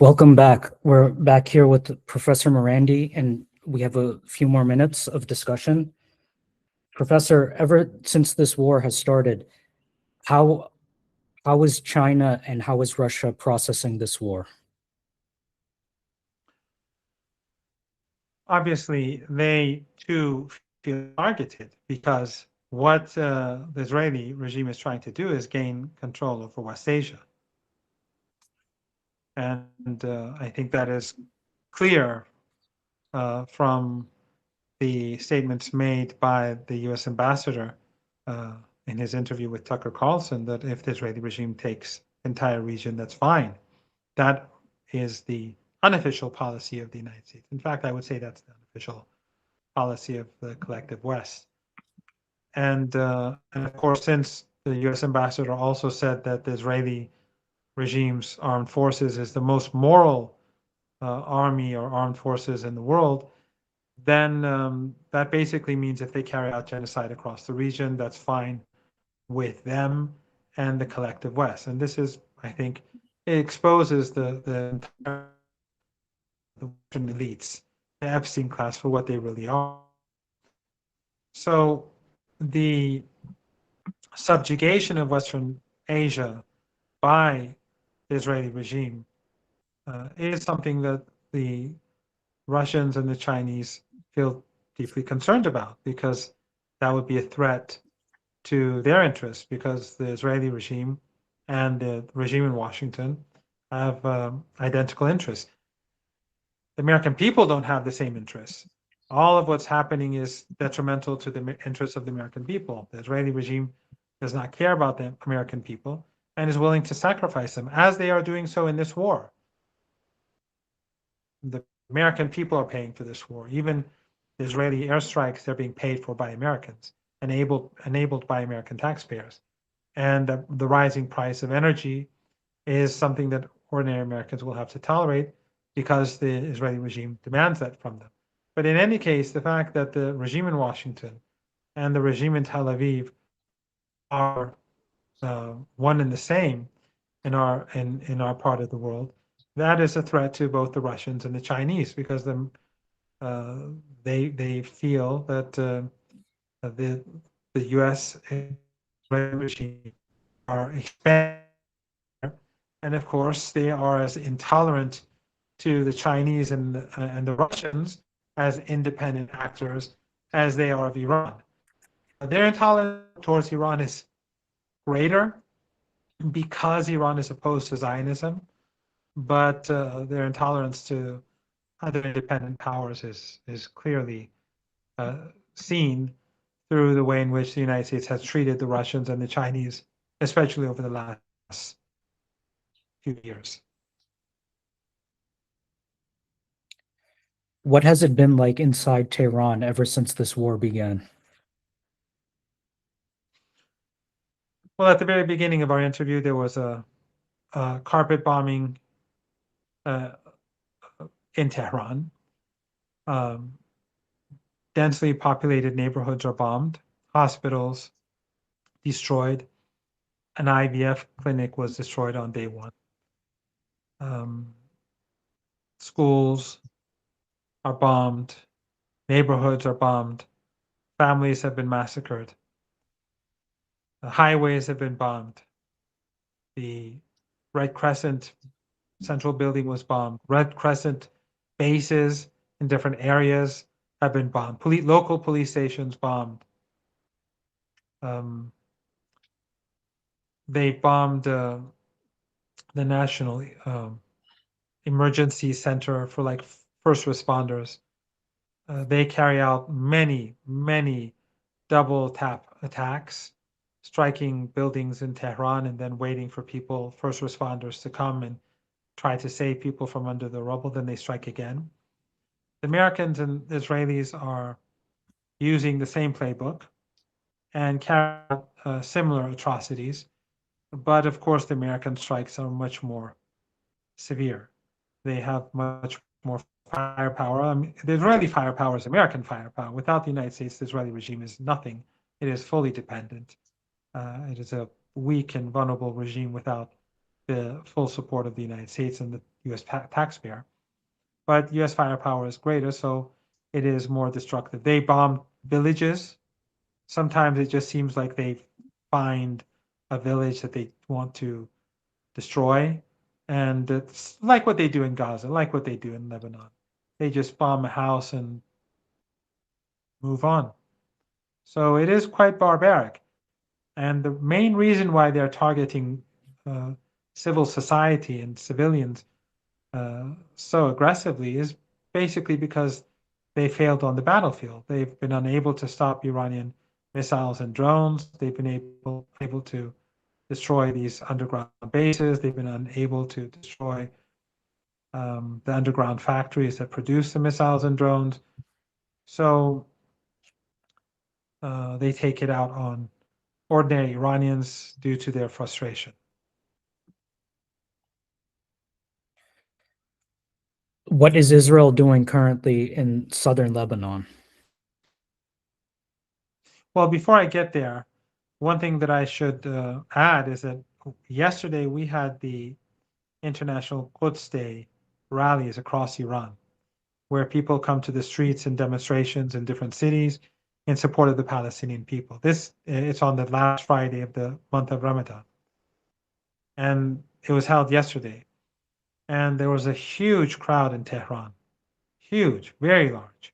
Welcome back. We're back here with Professor Marandi, and we have a few more minutes of discussion. Professor, ever since this war has started, how how is China and how is Russia processing this war? Obviously, they too feel targeted because what the Israeli regime is trying to do is gain control over West Asia. And I think that is clear from the statements made by the US ambassador uh, in his interview with Tucker Carlson that if the Israeli regime takes entire region, that's fine. That is the unofficial policy of the United States. In fact, I would say that's the unofficial policy of the collective West. And of course, since the U.S. ambassador also said that the Israeli regime's armed forces is the most moral army or armed forces in the world, then that basically means if they carry out genocide across the region, that's fine with them and the collective West. And this is, I think, it exposes the Western elites, the Epstein class, for what they really are. So the subjugation of Western Asia by the Israeli regime is something that the Russians and the Chinese feel deeply concerned about because that would be a threat to their interests because the Israeli regime and the regime in Washington have identical interests. The American people don't have the same interests. All of what's happening is detrimental to the interests of the American people. The Israeli regime does not care about the American people and is willing to sacrifice them, as they are doing so in this war. The American people are paying for this war. Even the Israeli airstrikes, they're being paid for by Americans, enabled by American taxpayers. And the rising price of energy is something that ordinary Americans will have to tolerate because the Israeli regime demands that from them. But in any case, the fact that the regime in Washington and the regime in Tel Aviv are one and the same in our part of the world, that is a threat to both the Russians and the Chinese because uh, they feel that the U.S. regime are expanding, and of course they are as intolerant to the Chinese and the Russians as independent actors as they are of Iran. Their intolerance towards Iran is greater because Iran is opposed to Zionism, but their intolerance to other independent powers is clearly seen through the way in which the United States has treated the Russians and the Chinese, especially over the last few years. What has it been like inside Tehran ever since this war began? Well, at the very beginning of our interview, there was a carpet bombing uh, in Tehran. Um, Densely populated neighborhoods are bombed, hospitals destroyed, an IVF clinic was destroyed on day one. Um, Schools are bombed, neighborhoods are bombed, families have been massacred, the highways have been bombed, the Red Crescent Central Building was bombed, Red Crescent bases in different areas have been bombed, local police stations bombed. Um, they bombed the National Emergency Center for like first responders. They carry out many double tap attacks, striking buildings in Tehran and then waiting for people, first responders, to come and try to save people from under the rubble. Then they strike again. The Americans and Israelis are using the same playbook and carry out similar atrocities. But of course, the American strikes are much more severe. They have much more firepower. I mean, the Israeli firepower is American firepower. Without the United States, the Israeli regime is nothing. It is fully dependent. It is a weak and vulnerable regime without the full support of the United States, and the U.S. taxpayer. But U.S. firepower is greater, so it is more destructive. They bomb villages. Sometimes it just seems like they find a village that they want to destroy. And it's like what they do in Gaza, like what they do in Lebanon. They just bomb a house and move on. So it is quite barbaric. And the main reason why they're targeting uh, civil society and civilians so aggressively is basically because they failed on the battlefield. They've been unable to stop Iranian missiles and drones. They've been able to destroy these underground bases. They've been unable to destroy the underground factories that produce the missiles and drones. So they take it out on ordinary Iranians due to their frustration. What is Israel doing currently in southern Lebanon? Well, before I get there, one thing that I should add is that yesterday we had the International Quds Day rallies across Iran, where people come to the streets and demonstrations in different cities in support of the Palestinian people. This it's on the last Friday of the month of Ramadan, and it was held yesterday. And there was a huge crowd in Tehran, huge, very large,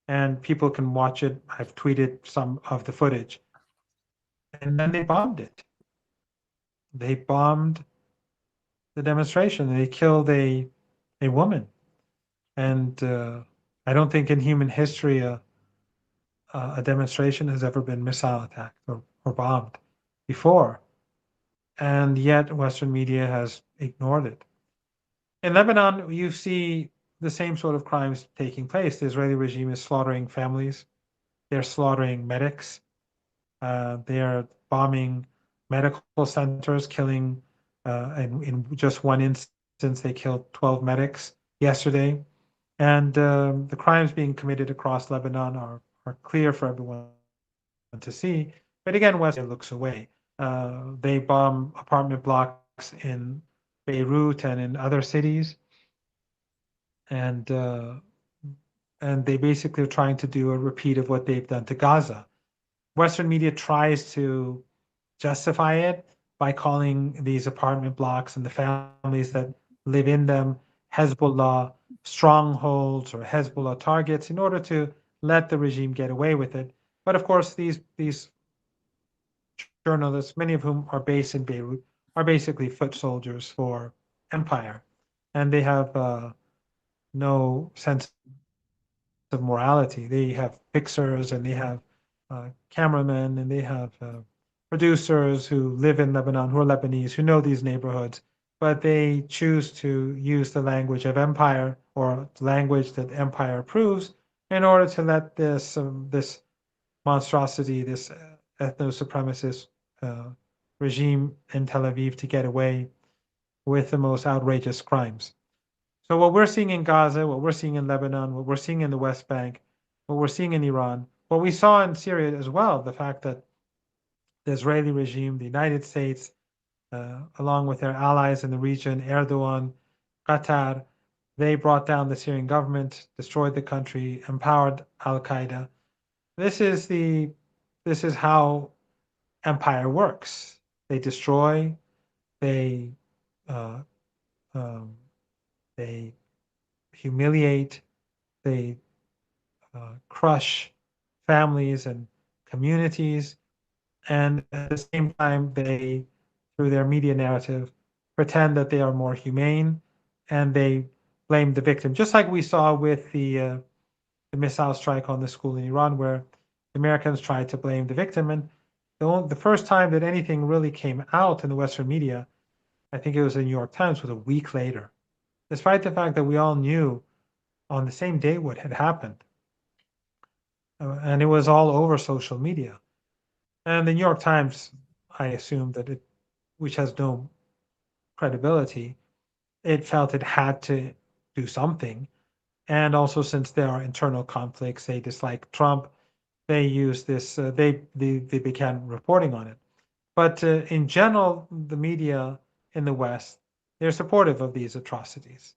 and people can watch it. I've tweeted some of the footage, and then they bombed it. They bombed the demonstration. They killed a woman, and I don't think in human history a demonstration has ever been missile attacked or bombed before, and yet Western media has ignored it. In Lebanon, you see the same sort of crimes taking place. The Israeli regime is slaughtering families. They're slaughtering medics. They're bombing medical centers, killing. In just one instance, they killed 12 medics yesterday. And the crimes being committed across Lebanon are clear for everyone to see. But again, West looks away. They bomb apartment blocks in Beirut and in other cities, and they basically are trying to do a repeat of what they've done to Gaza. Western media tries to justify it by calling these apartment blocks and the families that live in them Hezbollah strongholds or Hezbollah targets in order to let the regime get away with it. But of course, these journalists, many of whom are based in Beirut, are basically foot soldiers for empire, and they have no sense of morality. They have fixers and they have cameramen and they have producers who live in Lebanon, who are Lebanese, who know these neighborhoods, but they choose to use the language of empire or language that empire approves in order to let this monstrosity, this ethno-supremacist uh, regime in Tel Aviv to get away with the most outrageous crimes. So what we're seeing in Gaza, what we're seeing in Lebanon, what we're seeing in the West Bank, what we're seeing in Iran, what we saw in Syria as well, the fact that the Israeli regime, the United States, along with their allies in the region, Erdogan, Qatar, they brought down the Syrian government, destroyed the country, empowered Al Qaeda. This is this is how empire works. They destroy, they uh, um, they humiliate, they crush families and communities, and at the same time, they, through their media narrative, pretend that they are more humane, and they blame the victim, just like we saw with the missile strike on the school in Iran, where Americans tried to blame the victim. And the first time that anything really came out in the Western media, I think it was the New York Times, was a week later, despite the fact that we all knew on the same day what had happened. And it was all over social media. And the New York Times, I assume that it, which has no credibility, it felt it had to do something. And also, since there are internal conflicts, they dislike Trump. They use this. They began reporting on it. But in general, the media in the West they're supportive of these atrocities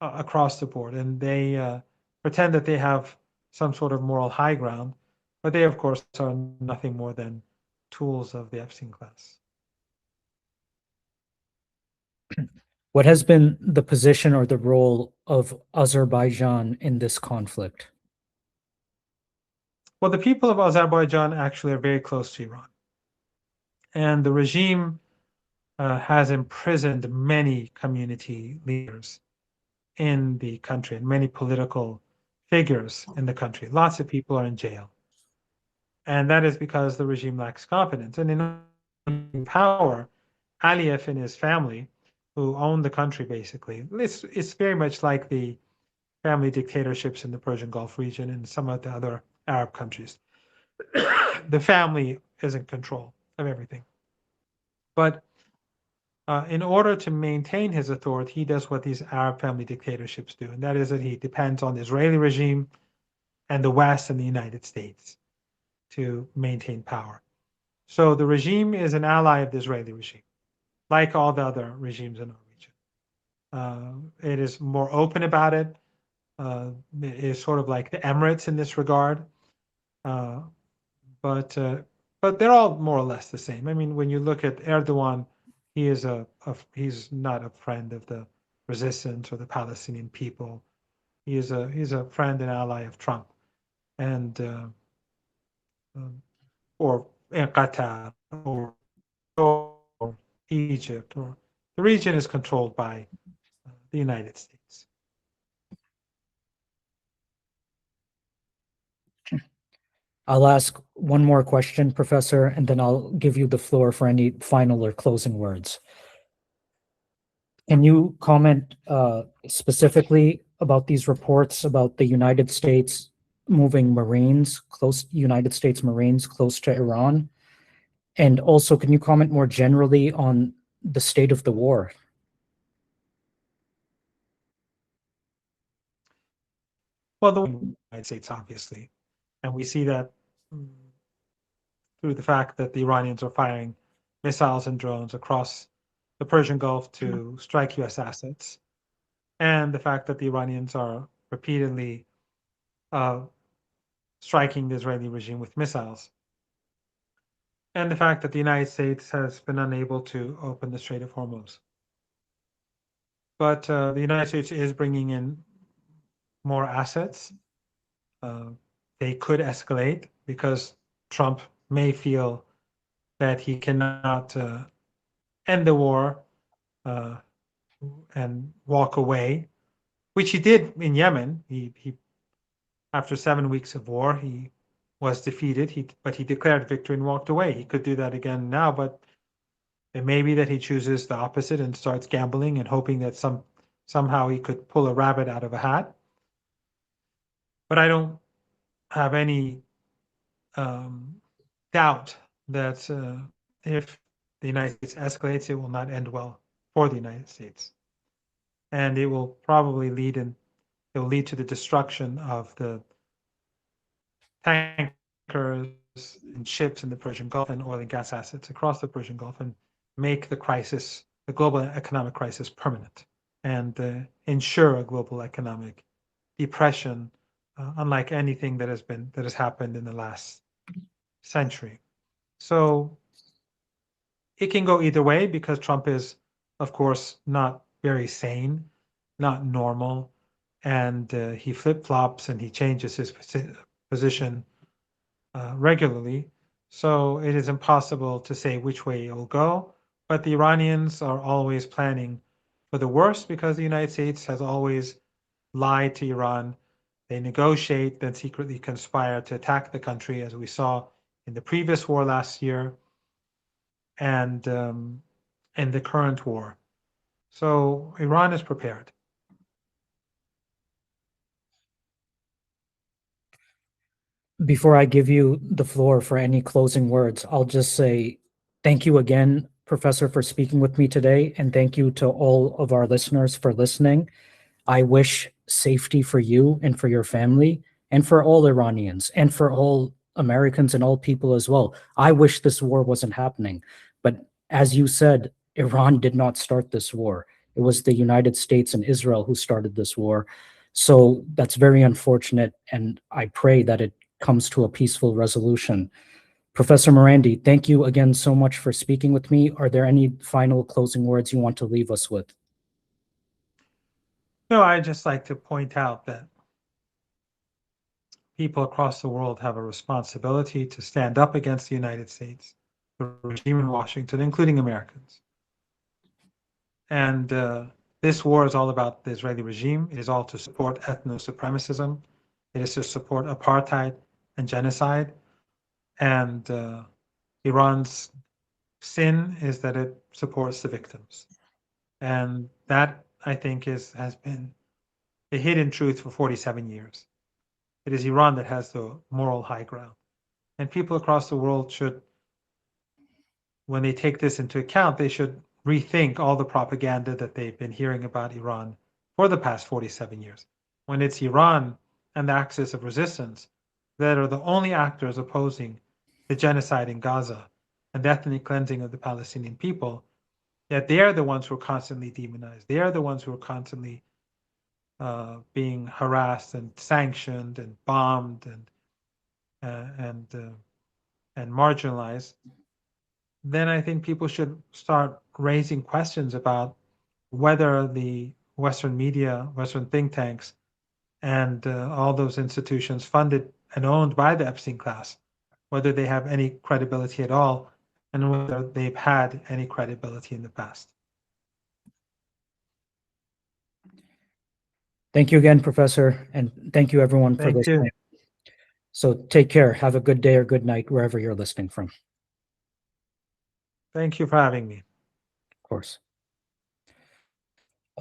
across the board, and they pretend that they have some sort of moral high ground, but they, of course, are nothing more than tools of the Epstein class. What has been the position or the role of Azerbaijan in this conflict? Well, the people of Azerbaijan actually are very close to Iran, and the regime has imprisoned many community leaders in the country and many political figures in the country. Lots of people are in jail. And that is because the regime lacks competence. And in power, Aliyev and his family, who own the country basically, it's very much like the family dictatorships in the Persian Gulf region and some of the other Arab countries. The family is in control of everything. But in order to maintain his authority, he does what these Arab family dictatorships do, and that is that he depends on the Israeli regime and the West and the United States to maintain power. So the regime is an ally of the Israeli regime, like all the other regimes in our region. It is more open about it. It is sort of like the Emirates in this regard. Uh, but they're all more or less the same. I mean, when you look at Erdogan, he is he's not a friend of the resistance or the Palestinian people. He's a friend and ally of Trump, and or Qatar or Egypt, or the region is controlled by the United States. I'll ask one more question, Professor, and then I'll give you the floor for any final or closing words. Can you comment specifically about these reports about the United States moving United States Marines close to Iran? And also, can you comment more generally on the state of the war? Well, the United States, obviously, and we see that through the fact that the Iranians are firing missiles and drones across the Persian Gulf to strike U.S. assets, and the fact that the Iranians are repeatedly striking the Israeli regime with missiles, and the fact that the United States has been unable to open the Strait of Hormuz. But the United States is bringing in more assets. They could escalate because Trump may feel that he cannot end the war and walk away, which he did in Yemen. He after 7 weeks of war, he was defeated. But he declared victory and walked away. He could do that again now, but it may be that he chooses the opposite and starts gambling and hoping that somehow he could pull a rabbit out of a hat. But I don't have any doubt that if the United States escalates, it will not end well for the United States, and it will probably lead to the destruction of the tankers and ships in the Persian Gulf and oil and gas assets across the Persian Gulf, and make the global economic crisis, permanent, and ensure a global economic depression, unlike anything that has happened in the last century. So it can go either way because Trump is, of course, not very sane, not normal, and he flip-flops and he changes his position regularly. So it is impossible to say which way it will go. But the Iranians are always planning for the worst because the United States has always lied to Iran. They negotiate, then secretly conspire to attack the country, as we saw in the previous war last year and in the current war. So Iran is prepared. Before I give you the floor for any closing words, I'll just say thank you again, Professor, for speaking with me today, and thank you to all of our listeners for listening. I wish safety for you and for your family and for all Iranians and for all Americans and all people as well. I wish this war wasn't happening. But as you said, Iran did not start this war. It was the United States and Israel who started this war. So that's very unfortunate, and I pray that it comes to a peaceful resolution. Professor Marandi, thank you again so much for speaking with me. Are there any final closing words you want to leave us with? No, I'd just like to point out that people across the world have a responsibility to stand up against the United States, the regime in Washington, including Americans. And this war is all about the Israeli regime. It is all to support ethno-supremacism. It is to support apartheid and genocide. And Iran's sin is that it supports the victims. And that, I think, has been a hidden truth for 47 years. It is Iran that has the moral high ground. And people across the world should, when they take this into account, they should rethink all the propaganda that they've been hearing about Iran for the past 47 years. When it's Iran and the Axis of Resistance that are the only actors opposing the genocide in Gaza and the ethnic cleansing of the Palestinian people, that they are the ones who are constantly demonized. They are the ones who are constantly being harassed and sanctioned and bombed and marginalized. Then I think people should start raising questions about whether the Western media, Western think tanks, and all those institutions funded and owned by the Epstein class, whether they have any credibility at all, and whether they've had any credibility in the past. Thank you again, Professor, and thank you everyone for Thank you. listening. So take care. Have a good day or good night wherever you're listening from. Thank you for having me. Of course.